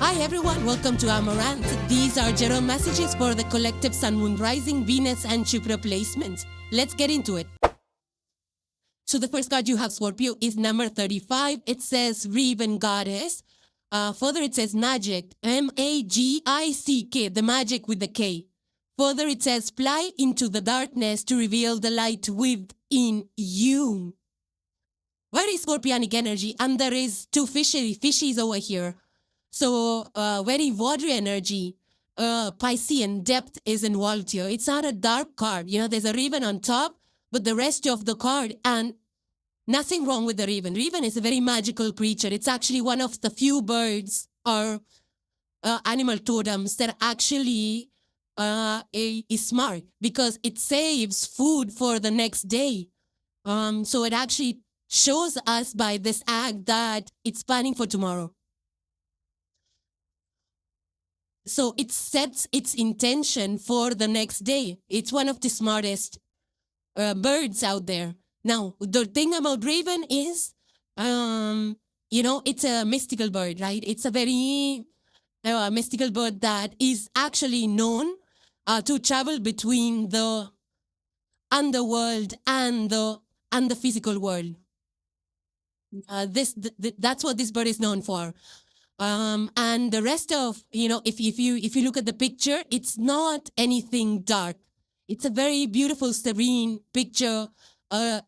Hi everyone, welcome to Amaranth. These are general messages for the collective Sun, Moon, Rising, Venus and Jupiter placements. Let's get into it. So the first card you have, Scorpio, is number 35. It says Raven Goddess. Further it says Magick, M-A-G-I-C-K, the magic with the K. Further it says fly into the darkness to reveal the light within you. Very Scorpionic energy, and there is two fishies over here. So very watery energy, Piscean depth is involved here. It's not a dark card. You know, there's a raven on top, but the rest of the card, and nothing wrong with the raven. Raven is a very magical creature. It's actually one of the few birds or animal totems that actually is smart because it saves food for the next day. So it actually shows us by this act that it's planning for tomorrow. So it sets its intention for the next day. It's one of the smartest birds out there. Now, the thing about raven is, you know, it's a mystical bird, right? It's a very mystical bird that is actually known to travel between the underworld and the physical world. That's what this bird is known for. And the rest of, you know, if you look at the picture, it's not anything dark. It's a very beautiful, serene picture,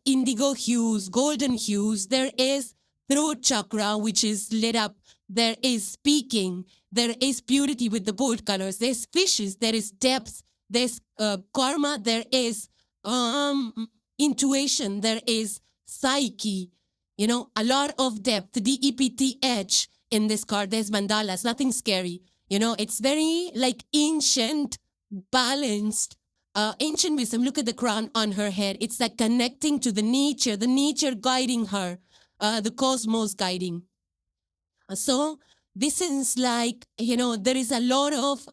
indigo hues, golden hues. There is throat chakra, which is lit up. There is speaking. There is purity with the bold colors. There's fishes. There is depth. There's karma. There is intuition. There is psyche. You know, a lot of depth, D-E-P-T-H. In this card, there's mandalas, nothing scary. You know, it's very like ancient, balanced, ancient wisdom. Look at the crown on her head. It's like connecting to the nature guiding her, the cosmos guiding. So this is like, you know, there is a lot of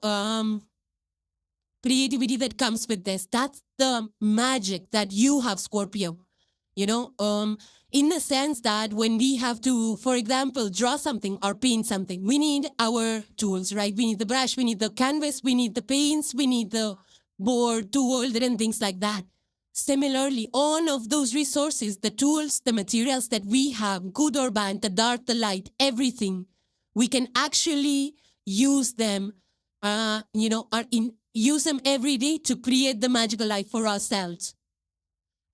creativity that comes with this. That's the magic that you have, Scorpio. You know, in the sense that when we have to, for example, draw something or paint something, we need our tools, right? We need the brush, we need the canvas, we need the paints, we need the board to hold it and things like that. Similarly, all of those resources, the tools, the materials that we have, good or bad, the dark, the light, everything, we can actually use them, you know, use them every day to create the magical life for ourselves.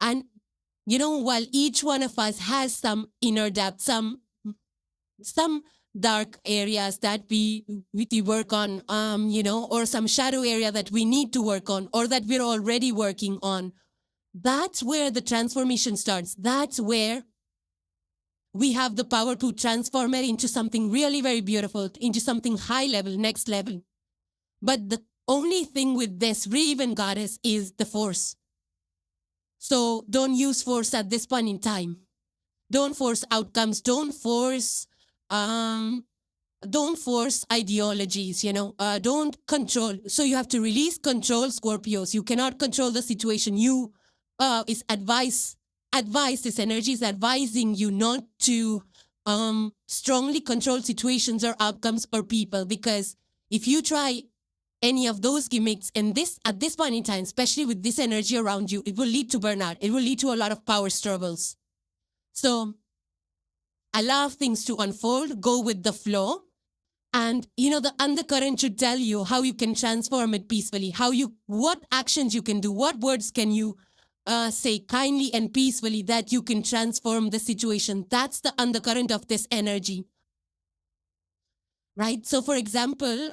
And you know, while each one of us has some inner depth, some dark areas that we work on, you know, or some shadow area that we need to work on or that we're already working on, that's where the transformation starts. That's where we have the power to transform it into something really very beautiful, into something high level, next level. But the only thing with this Raven Goddess is the force. So don't use force at this point in time. Don't force outcomes. Don't force ideologies, you know. Don't control. So you have to release control, Scorpios. You cannot control the situation. You is advice. This energy is advising you not to strongly control situations or outcomes or people, because if you try any of those gimmicks at this point in time, especially with this energy around you, it will lead to burnout. It will lead to a lot of power struggles. So allow things to unfold, go with the flow. And, you know, the undercurrent should tell you how you can transform it peacefully, what actions you can do, what words can you say kindly and peacefully that you can transform the situation. That's the undercurrent of this energy. Right? So for example,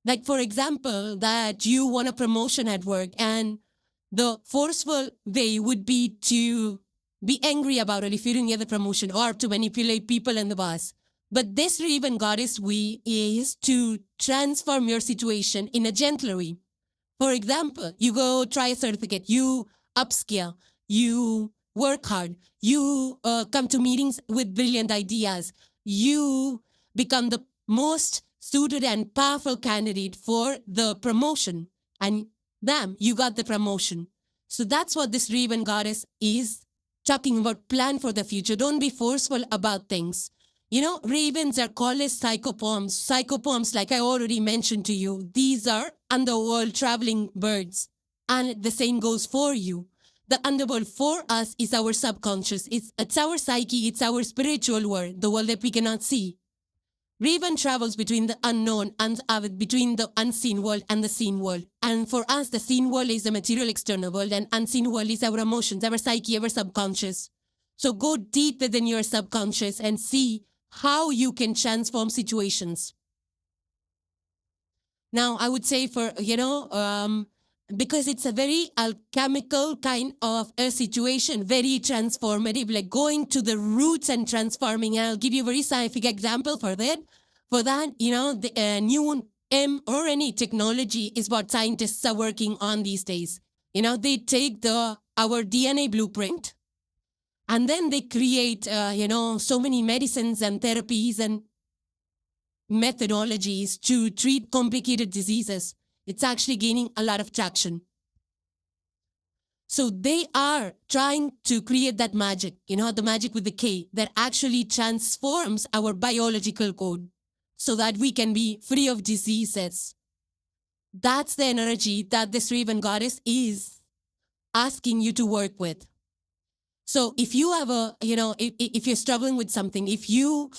that you want a promotion at work and the forceful way would be to be angry about it if you didn't get the promotion or to manipulate people and the boss. But this Raven Goddess way is to transform your situation in a gentler way. For example, you go try a certificate, you upskill, you work hard, you come to meetings with brilliant ideas, you become the most suited and powerful candidate for the promotion, and bam, you got the promotion. So that's what this Raven Goddess is talking about. Plan for the future. Don't be forceful about things. Ravens are called as psychopoms. Psychopoms, like I already mentioned to you, these are underworld traveling birds. And the same goes for you. The underworld for us is our subconscious. It's our psyche. It's our spiritual world, the world that we cannot see. Raven travels between the unknown and between the unseen world and the seen world. And for us, the seen world is the material external world, and unseen world is our emotions, our psyche, our subconscious. So go deep within your subconscious and see how you can transform situations. Now, I would say because it's a very alchemical kind of a situation, very transformative, like going to the roots and transforming. And I'll give you a very scientific example for that. For that, the new mRNA technology is what scientists are working on these days. They take our DNA blueprint, and then they create, so many medicines and therapies and methodologies to treat complicated diseases. It's actually gaining a lot of traction. So they are trying to create that magic, the magic with the K, that actually transforms our biological code so that we can be free of diseases. That's the energy that this Raven goddess is asking you to work with. So if you have if you're struggling with something, if you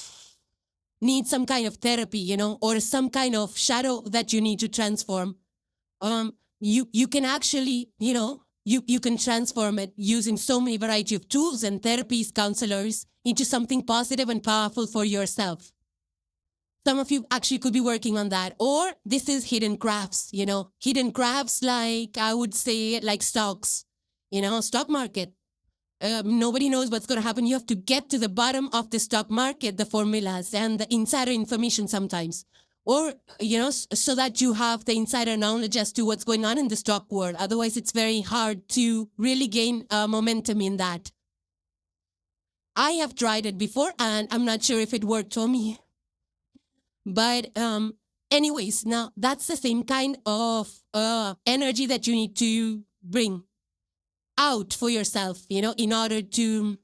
need some kind of therapy, or some kind of shadow that you need to transform, you can actually, you can transform it using so many variety of tools and therapies, counselors, into something positive and powerful for yourself. Some of you actually could be working on that. Or this is hidden crafts, hidden crafts, like I would say, like stocks, stock market. Nobody knows what's going to happen. You have to get to the bottom of the stock market, the formulas and the insider information sometimes. Or, so that you have the insider knowledge as to what's going on in the stock world. Otherwise, it's very hard to really gain momentum in that. I have tried it before, and I'm not sure if it worked for me. But anyways, now that's the same kind of energy that you need to bring out for yourself, in order to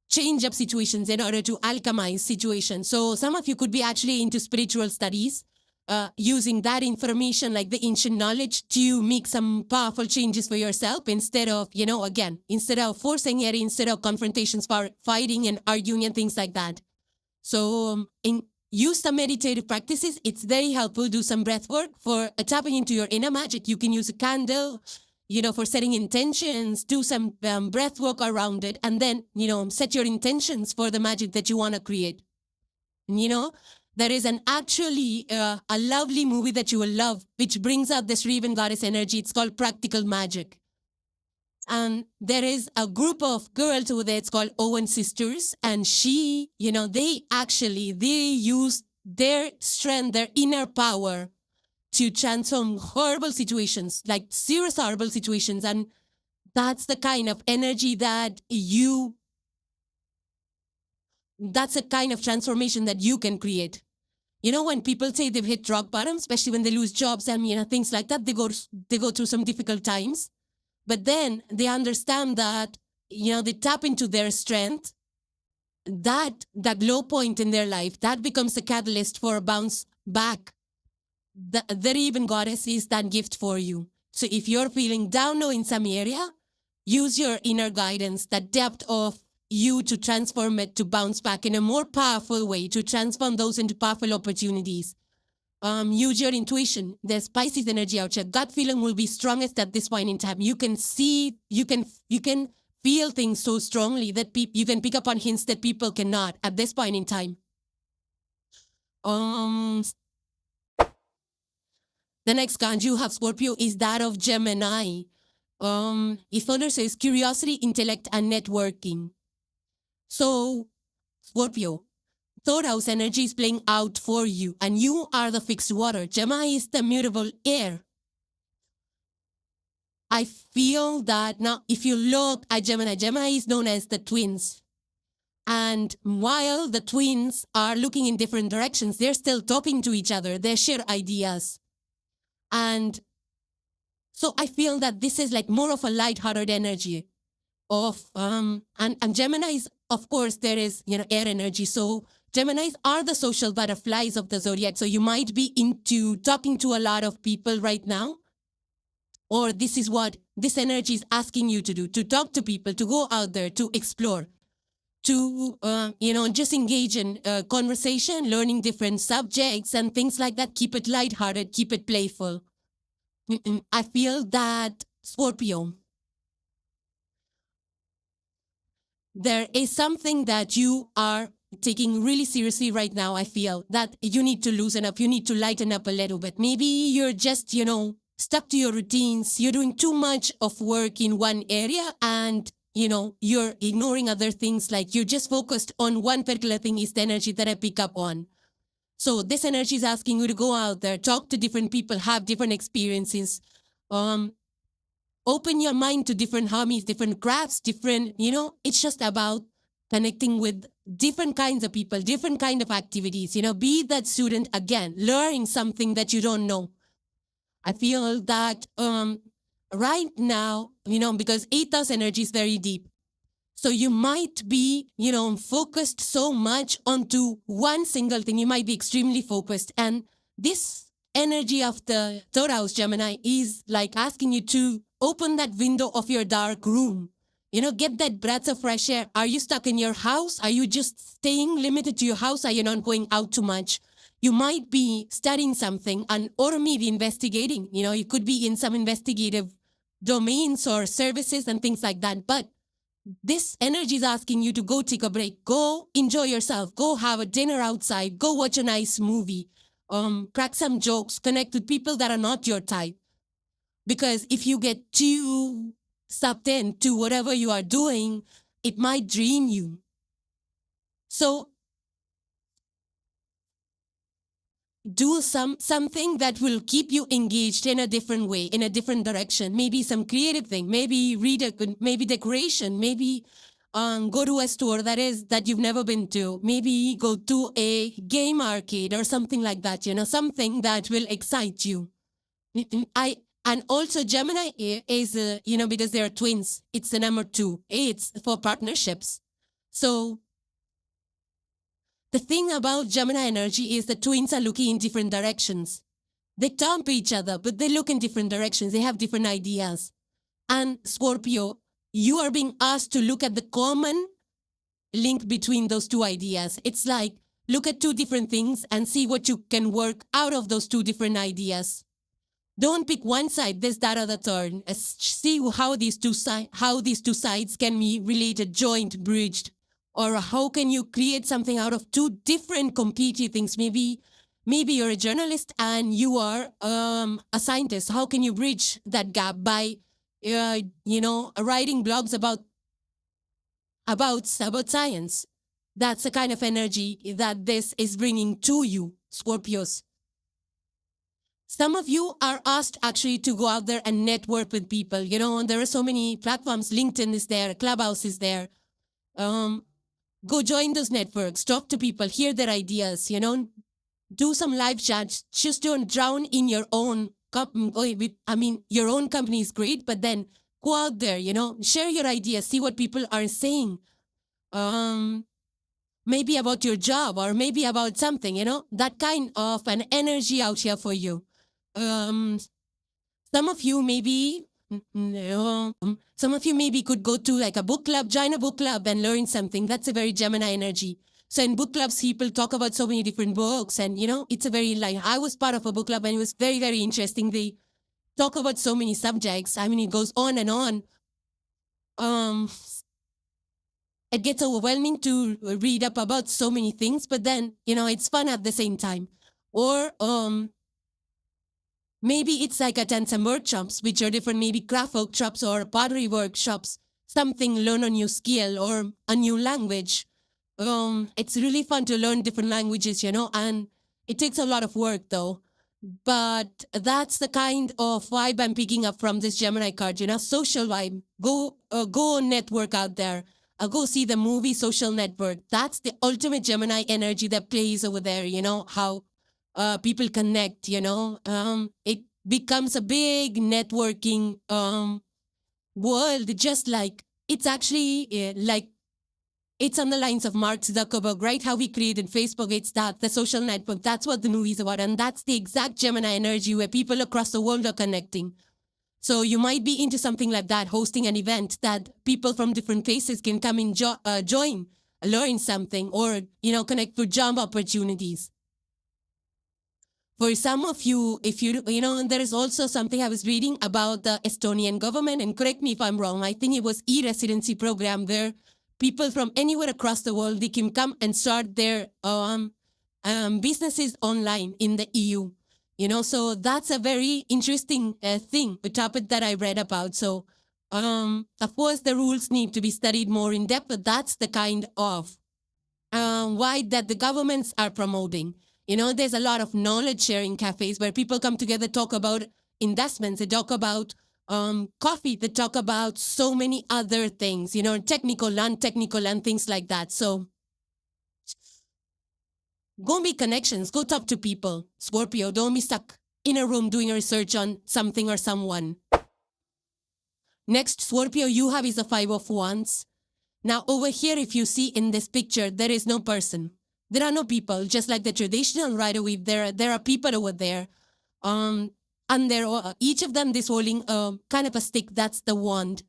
change up situations, in order to alchemize situations. So some of you could be actually into spiritual studies, using that information, like the ancient knowledge, to make some powerful changes for yourself instead of, instead of forcing it, instead of confrontations, fighting and arguing and things like that. So use some meditative practices. It's very helpful. Do some breath work for tapping into your inner magic. You can use a candle, for setting intentions, do some breath work around it, and then, set your intentions for the magic that you want to create. And, there is actually a lovely movie that you will love, which brings out this Raven goddess energy. It's called Practical Magic. And there is a group of girls over there. It's called Owen Sisters. And they use their strength, their inner power, to transform horrible situations, like serious horrible situations. And that's the kind of energy that's a kind of transformation that you can create. When people say they've hit rock bottom, especially when they lose jobs and, things like that, they go through some difficult times. But then they understand that, they tap into their strength, that low point in their life, that becomes a catalyst for a bounce back. The Raven goddess is that gift for you. So if you're feeling down low in some area, use your inner guidance, that depth of you, to transform it, to bounce back in a more powerful way, to transform those into powerful opportunities. Use your intuition. There's Pisces energy out here. Gut feeling will be strongest at this point in time. You can see, you can feel things so strongly that you can pick up on hints that people cannot at this point in time. The next card you have, Scorpio, is that of Gemini. It further says curiosity, intellect, and networking. So, Scorpio, third house energy is playing out for you, and you are the fixed water. Gemini is the mutable air. I feel that now, if you look at Gemini is known as the twins. And while the twins are looking in different directions, they're still talking to each other. They share ideas. And so I feel that this is like more of a light-hearted energy of, and Gemini is, of course, there is, air energy. So Geminis are the social butterflies of the zodiac. So you might be into talking to a lot of people right now, or this is what this energy is asking you to do, to talk to people, to go out there, to explore, to, just engage in conversation, learning different subjects and things like that. Keep it lighthearted, keep it playful. I feel that, Scorpio, there is something that you are taking really seriously right now. I feel that you need to loosen up. You need to lighten up a little bit. Maybe you're just, stuck to your routines. You're doing too much of work in one area and, you're ignoring other things. Like you're just focused on one particular thing is the energy that I pick up on. So this energy is asking you to go out there, talk to different people, have different experiences. Open your mind to different hobbies, different crafts, different, it's just about connecting with different kinds of people, different kind of activities, be that student again, learning something that you don't know. I feel that right now, because 8th house energy is very deep. So you might be, focused so much onto one single thing. You might be extremely focused. And this energy of the TAURUS Gemini is like asking you to open that window of your dark room. Get that breath of fresh air. Are you stuck in your house? Are you just staying limited to your house? Are you not going out too much? You might be studying something or maybe investigating. You could be in some investigative domains or services and things like that. But this energy is asking you to go take a break, go enjoy yourself, go have a dinner outside, go watch a nice movie, crack some jokes, connect with people that are not your type. Because if you get too sucked into whatever you are doing, it might drain you. So do something that will keep you engaged in a different way, in a different direction. Maybe some creative thing, maybe maybe decoration, maybe go to a store that you've never been to. Maybe go to a game arcade or something like that, something that will excite you. And also Gemini is, because they are twins, it's the number 2. It's for partnerships. So the thing about Gemini energy is the twins are looking in different directions. They talk to each other, but they look in different directions. They have different ideas. And Scorpio, you are being asked to look at the common link between those two ideas. It's like, look at two different things and see what you can work out of those two different ideas. Don't pick one side, this, that, or the third. See how these two sides can be related, joined, bridged. Or how can you create something out of two different competing things? Maybe you're a journalist and you are a scientist. How can you bridge that gap by, writing blogs about science? That's the kind of energy that this is bringing to you, Scorpios. Some of you are asked actually to go out there and network with people. There are so many platforms. LinkedIn is there, Clubhouse is there. Go join those networks, talk to people, hear their ideas, do some live chats. Just don't drown in your own your own company is great, but then go out there, share your ideas, see what people are saying. Maybe about your job or maybe about something, that kind of an energy out here for you. Some of you maybe could go to like a book club, join a book club and learn something. That's a very Gemini energy. So in book clubs, people talk about so many different books and, it's a very I was part of a book club and it was very, very interesting. They talk about so many subjects. It goes on and on. It gets overwhelming to read up about so many things, but then, it's fun at the same time. Or, maybe it's like attend some workshops, which are different, maybe craft workshops or pottery workshops, something, learn a new skill or a new language. It's really fun to learn different languages, and it takes a lot of work though. But that's the kind of vibe I'm picking up from this Gemini card, social vibe. Go network out there. Go see the movie Social Network. That's the ultimate Gemini energy that plays over there, how people connect, it becomes a big networking world, just like it's actually like it's on the lines of Mark Zuckerberg, right? How he created Facebook. It's that, the social network. That's what the movie is about. And that's the exact Gemini energy where people across the world are connecting. So you might be into something like that, hosting an event that people from different places can come and join, learn something, or, connect for job opportunities. For some of you, if there is also something I was reading about the Estonian government, and correct me if I'm wrong, I think it was e-residency program where people from anywhere across the world, they can come and start their businesses online in the EU. So that's a very interesting thing, a topic that I read about. So, of course, the rules need to be studied more in depth, but that's the kind of why that the governments are promoting. There's a lot of knowledge sharing cafes where people come together, talk about investments, they talk about coffee, they talk about so many other things, technical, non-technical, and things like that. So go make connections. Go talk to people. Scorpio, don't be stuck in a room doing research on something or someone. Next, Scorpio, you have is a 5 of Wands. Now, over here, if you see in this picture, there is no person. There are no people. Just like the traditional rider weave, there are people over there. And each of them is holding kind of a stick. That's the wand.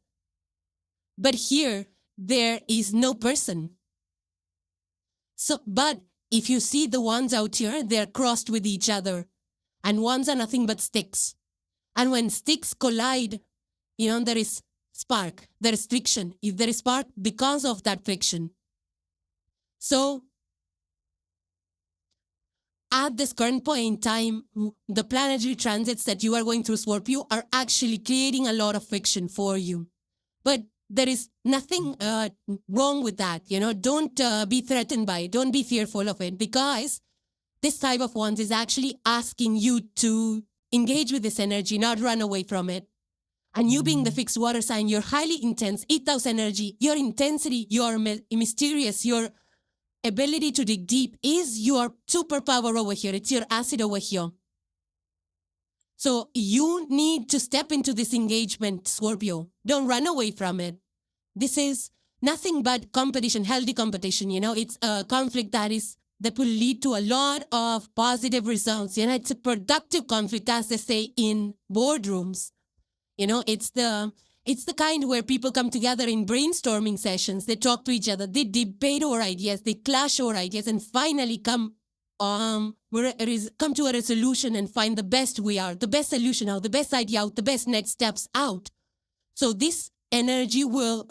But here, there is no person. So, but if you see the wands out here, they're crossed with each other. And wands are nothing but sticks. And when sticks collide, there is spark, there is friction. If there is spark, because of that friction. So, at this current point in time, the planetary transits that you are going through, Scorpio, are actually creating a lot of friction for you. But there is nothing wrong with that. Don't be threatened by it. Don't be fearful of it, because this type of wands is actually asking you to engage with this energy, not run away from it. And you being the fixed water sign, you're highly intense, 8,000 energy, your intensity, your mysterious, your ability to dig deep is your superpower over here. It's your acid over here. So you need to step into this engagement, Scorpio. Don't run away from it. This is nothing but competition, healthy competition. It's a conflict that will lead to a lot of positive results. It's a productive conflict, as they say in boardrooms. It's the kind where people come together in brainstorming sessions. They talk to each other. They debate over ideas. They clash over ideas, and finally come to a resolution and find the best way out, the best solution out, the best idea out, the best next steps out. So this energy will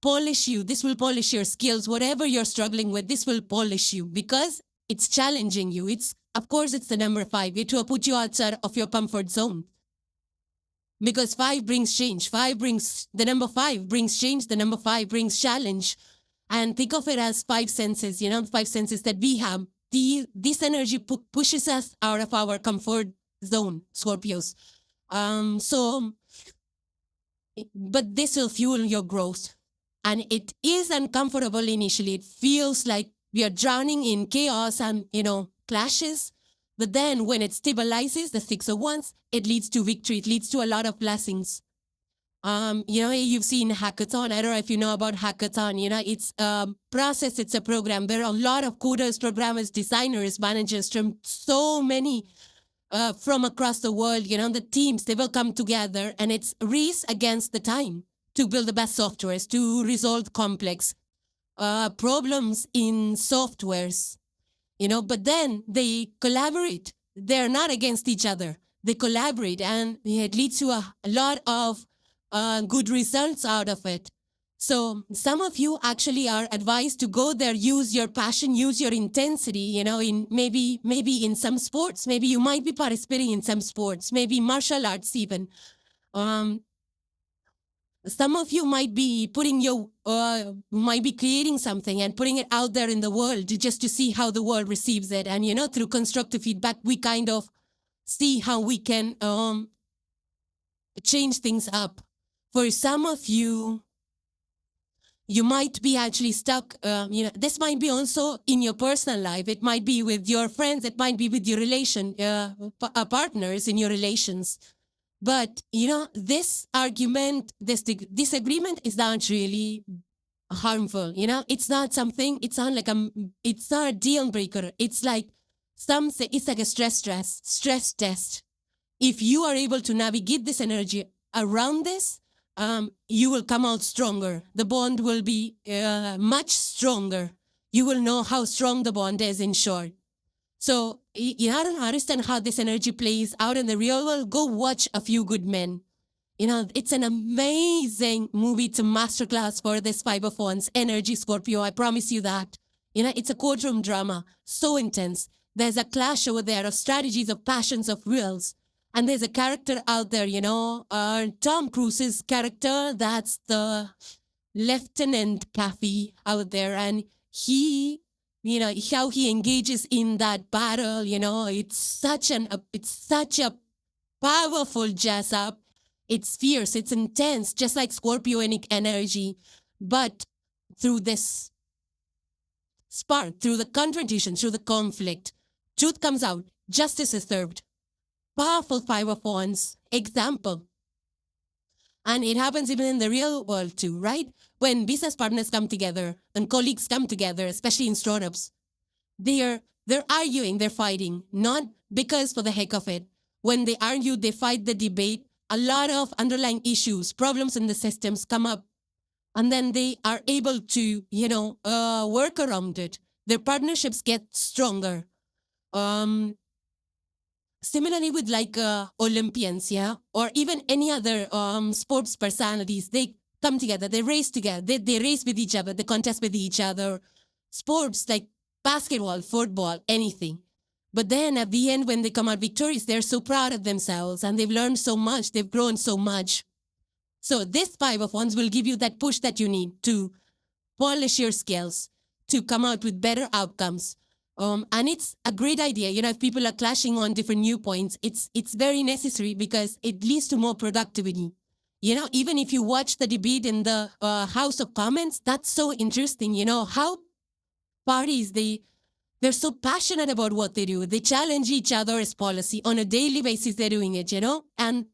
polish you. This will polish your skills. Whatever you're struggling with, this will polish you because it's challenging you. Of course, it's the number 5. It will put you outside of your comfort zone. Because 5 brings change. The number 5 brings change. The number 5 brings challenge. And think of it as 5 senses, 5 senses that we have. This energy pushes us out of our comfort zone, Scorpios. But this will fuel your growth. And it is uncomfortable initially. It feels like we are drowning in chaos and, clashes. But then when it stabilizes, the 6 of Wands, it leads to victory. It leads to a lot of blessings. You've seen hackathon. I don't know if you know about hackathon. It's a process. It's a program. There are a lot of coders, programmers, designers, managers from so many from across the world. The teams, they will come together, and it's race against the time to build the best softwares, to resolve complex problems in softwares. But then they collaborate. They're not against each other. They collaborate, and it leads to a lot of good results out of it. So some of you actually are advised to go there, use your passion, use your intensity, in maybe in some sports. Maybe you might be participating in some sports, maybe martial arts even. Some of you might be might be creating something and putting it out there in the world just to see how the world receives it. And, through constructive feedback, we kind of see how we can change things up. For some of you, you might be actually stuck. This might be also in your personal life. It might be with your friends. It might be with your partners in your relations. But, this argument, this disagreement is not really harmful. It's not something, it's not a deal breaker. It's like it's like a stress test. If you are able to navigate this energy around this, you will come out stronger. The bond will be much stronger. You will know how strong the bond is, in short. So, you don't understand how this energy plays out in the real world. Go watch A Few Good Men. It's an amazing movie. It's a masterclass for this 5 of Wands energy, Scorpio. I promise you that. It's a courtroom drama. So intense. There's a clash over there of strategies, of passions, of wills. And there's a character out there, Tom Cruise's character. That's the Lieutenant Caffey out there. And he, how he engages in that battle, it's such a powerful jazz up. It's fierce, it's intense, just like Scorpionic energy. But through this spark, through the confrontation, through the conflict, truth comes out, justice is served. Powerful 5 of Wands example. And it happens even in the real world too, right? When business partners come together, when colleagues come together, especially in startups, they're arguing, they're fighting, not because for the heck of it. When they argue, they fight, the debate, a lot of underlying issues, problems in the systems come up, and then they are able to, work around it. Their partnerships get stronger. Similarly with Olympians, or even any other sports personalities, they come together, they race together, they race with each other, they contest with each other. Sports like basketball, football, anything. But then at the end, when they come out victorious, they're so proud of themselves and they've learned so much, they've grown so much. So this 5 of Wands will give you that push that you need to polish your skills, to come out with better outcomes. And it's a great idea. If people are clashing on different viewpoints, it's very necessary because it leads to more productivity. Even if you watch the debate in the House of Commons, that's so interesting. How parties, they're so passionate about what they do. They challenge each other's policy on a daily basis. They're doing it, and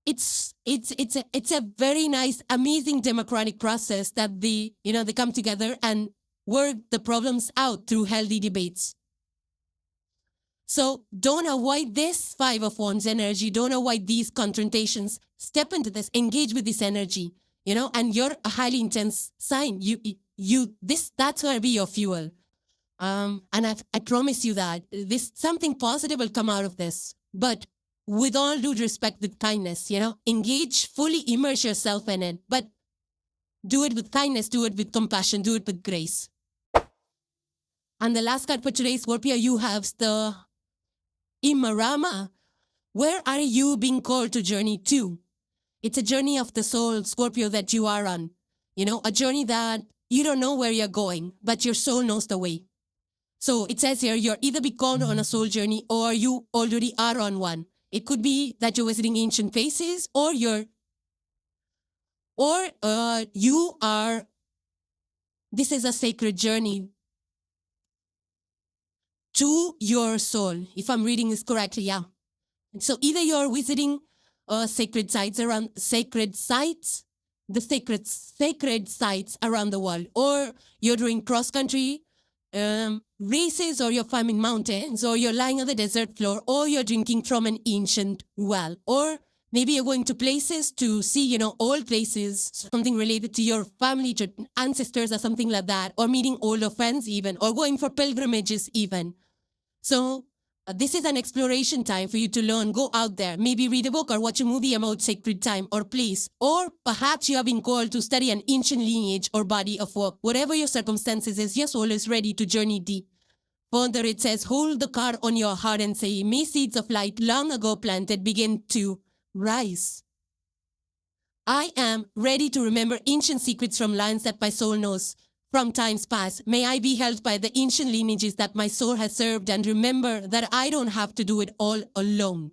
it's a very nice, amazing democratic process that they come together and work the problems out through healthy debates. So don't avoid this 5 of Wands energy. Don't avoid these confrontations. Step into this, engage with this energy, and you're a highly intense sign. That's going to be your fuel. And I promise you that something positive will come out of this, but with all due respect, with kindness, engage, fully immerse yourself in it, but do it with kindness, do it with compassion, do it with grace. And the last card for today, Scorpio, you have the Imarama. Where are you being called to journey to? It's a journey of the soul, Scorpio, that you are on. A journey that you don't know where you're going, but your soul knows the way. So it says here, you're either be called on a soul journey or you already are on one. It could be that you're visiting ancient places or this is a sacred journey to your soul, if I'm reading this correctly, yeah. So either you're visiting sacred sites, the sacred sites around the world, or you're doing cross-country races, or you're climbing mountains, or you're lying on the desert floor, or you're drinking from an ancient well, or maybe you're going to places to see, old places, something related to your family, to ancestors or something like that, or meeting older friends even, or going for pilgrimages even. So this is an exploration time for you to learn. Go out there, maybe read a book or watch a movie about sacred time or place, or perhaps you have been called to study an ancient lineage or body of work. Whatever your circumstances is, your soul is ready to journey deep. Further, it says, hold the card on your heart and say, may seeds of light long ago planted begin to rise. I am ready to remember ancient secrets from lands that my soul knows from times past. May I be held by the ancient lineages that my soul has served, and remember that I don't have to do it all alone.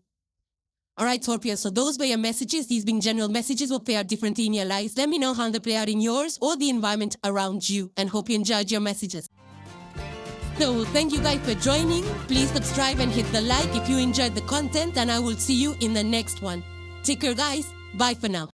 All right, Scorpio, so those were your messages. These being general messages will play out differently in your lives. Let me know how they play out in yours or the environment around you, and hope you enjoyed your messages. So thank you guys for joining. Please subscribe and hit the like if you enjoyed the content, and I will see you in the next one. Take care, guys. Bye for now.